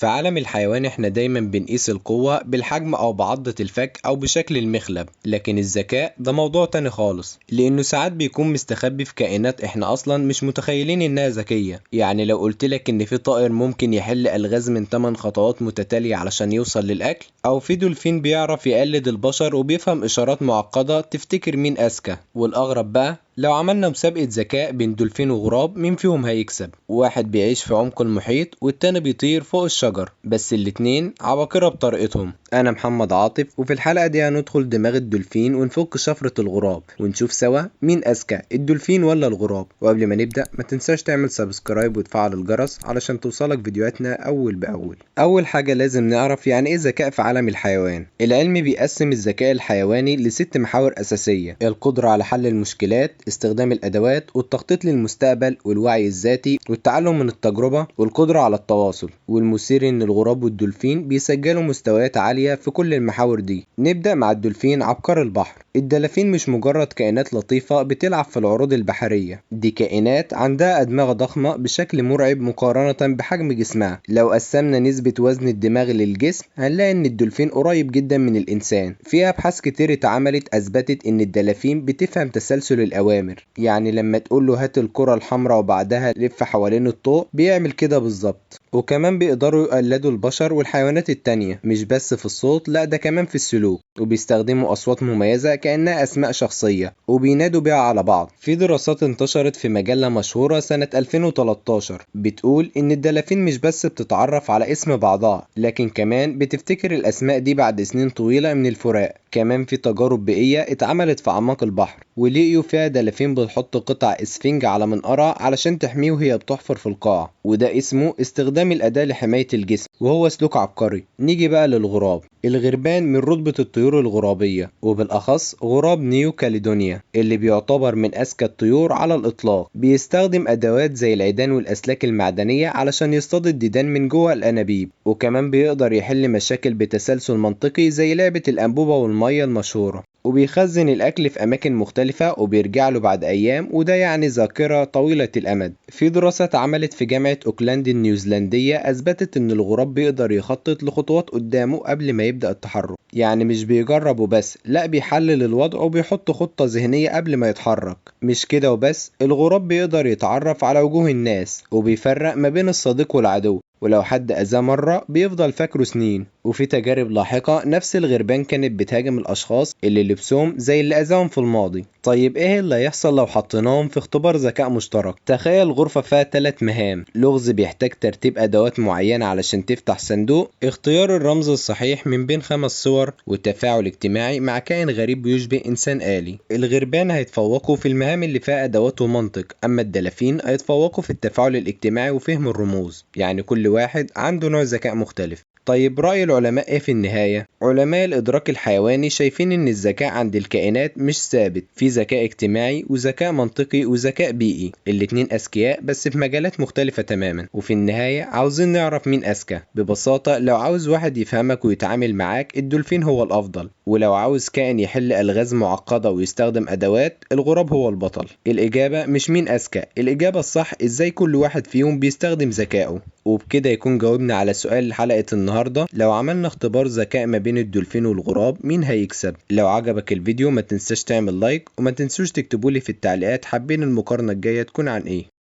في عالم الحيوان احنا دايما بنقيس القوة بالحجم او بعضة الفك او بشكل المخلب، لكن الذكاء ده موضوع تاني خالص، لانه ساعات بيكون مستخبي في كائنات احنا اصلا مش متخيلين انها ذكية. يعني لو قلتلك ان في طائر ممكن يحل الغاز من 8 خطوات متتالية علشان يوصل للاكل، او في دولفين بيعرف يقلد البشر وبيفهم اشارات معقدة، تفتكر مين اذكى؟ والاغرب بقى لو عملنا مسابقة ذكاء بين دولفين وغراب، مين فيهم هيكسب؟ واحد بيعيش في عمق المحيط والتاني بيطير فوق الشجر، بس الاتنين عباقرة بطريقتهم. أنا محمد عاطف، وفي الحلقة دي هندخل دماغ الدولفين ونفك شفرة الغراب ونشوف سوا مين أذكى، الدولفين ولا الغراب. وقبل ما نبدأ ما تنساش تعمل سبسكرايب وتفعل الجرس علشان توصلك فيديوهاتنا أول بأول. أول حاجة لازم نعرف يعني إيه ذكاء في عالم الحيوان. العلم بيقسم الذكاء الحيواني لست محاور أساسية: القدرة على حل المشكلات، استخدام الأدوات، والتخطيط للمستقبل، والوعي الذاتي، والتعلم من التجربة، والقدرة على التواصل. والمثير إن الغراب والدولفين بيسجلوا مستويات عالية في كل المحاور دي. نبدأ مع الدولفين، عبقر البحر. الدلافين مش مجرد كائنات لطيفة بتلعب في العروض البحرية، دي كائنات عندها أدماغ ضخمة بشكل مرعب مقارنة بحجم جسمها. لو قسمنا نسبة وزن الدماغ للجسم هنلاقي إن الدولفين قريب جدا من الإنسان. في أبحاث كتير اتعملت أثبتت إن الدلافين بتفهم تسلسل الأوامر، يعني لما تقول له هات الكرة الحمراء وبعدها لف حوالين الطوق بيعمل كده بالظبط. وكمان بيقدروا يقلدوا البشر والحيوانات التانية، مش بس في الصوت، لا ده كمان في السلوك، وبيستخدموا أصوات مميزة كأنها أسماء شخصية وبينادوا بيها على بعض. في دراسات انتشرت في مجلة مشهورة سنة 2013 بتقول إن الدلافين مش بس بتتعرف على اسم بعضها، لكن كمان بتفتكر الأسماء دي بعد سنين طويلة من الفراق. كمان في تجارب بيئية اتعملت في أعماق البحر ولقيوا فيها دلافين بتحط قطع اسفنج على منقرة علشان تحميه وهي بتحفر في القاع، وده اسمه استخدام الأداة لحماية الجسم، وهو سلوك عبقري. نيجي بقى للغراب. الغربان من رتبة الطيور الغرابية، وبالأخص غراب نيو كاليدونيا اللي بيعتبر من أذكى الطيور على الإطلاق. بيستخدم أدوات زي العيدان والأسلاك المعدنية علشان يصطاد الديدان من جوه الأنابيب، وكمان بيقدر يحل مشاكل بتسلسل منطقي زي لعبة الأنبوبة والمية المشهورة. وبيخزن الأكل في أماكن مختلفة وبيرجع له بعد أيام، وده يعني ذاكرة طويلة الأمد. في دراسة اتعملت في جامعة أوكلاند النيوزيلندية أثبتت إن الغراب بيقدر يخطط لخطوات قدامه قبل ما يبدأ التحرك، يعني مش بيجرب وبس، لا بيحلل الوضع وبيحط خطة ذهنية قبل ما يتحرك. مش كده وبس، الغراب بيقدر يتعرف على وجوه الناس وبيفرق ما بين الصديق والعدو، ولو حد أذاه مرة بيفضل فاكره سنين. وفي تجارب لاحقة نفس الغربان كانت بتهاجم الأشخاص اللي لبسهم زي اللي أذاهم في الماضي. طيب إيه اللي هيحصل لو حطيناهم في اختبار ذكاء مشترك؟ تخيل غرفة فيها 3 مهام: لغز بيحتاج ترتيب أدوات معينة علشان تفتح صندوق، اختيار الرمز الصحيح من بين 5 صور، والتفاعل اجتماعي مع كائن غريب بيشبه إنسان آلي. الغربان هيتفوقوا في المهام اللي فيها أدوات ومنطق، أما الدلافين هيتفوقوا في التفاعل الاجتماعي وفهم الرموز. يعني كل واحد عنده نوع ذكاء مختلف. طيب رأي العلماء ايه في النهاية؟ علماء الإدراك الحيواني شايفين إن الذكاء عند الكائنات مش ثابت، في ذكاء اجتماعي وذكاء منطقي وذكاء بيئي، الاتنين أذكياء بس في مجالات مختلفة تماما. وفي النهاية عاوزين نعرف مين أذكى. ببساطة لو عاوز واحد يفهمك ويتعامل معاك، الدولفين هو الأفضل، ولو عاوز كائن يحل ألغاز معقدة ويستخدم أدوات، الغراب هو البطل. الإجابة مش مين أذكى، الإجابة الصح إزاي كل واحد فيهم بيستخدم ذكائه. وبكده يكون جاوبنا على سؤال حلقة النهاردة: لو عملنا اختبار ذكاء ما بين الدولفين والغراب مين هيكسب؟ لو عجبك الفيديو ما تنساش تعمل لايك، وما تنسوش تكتبولي في التعليقات حابين المقارنة الجاية تكون عن ايه.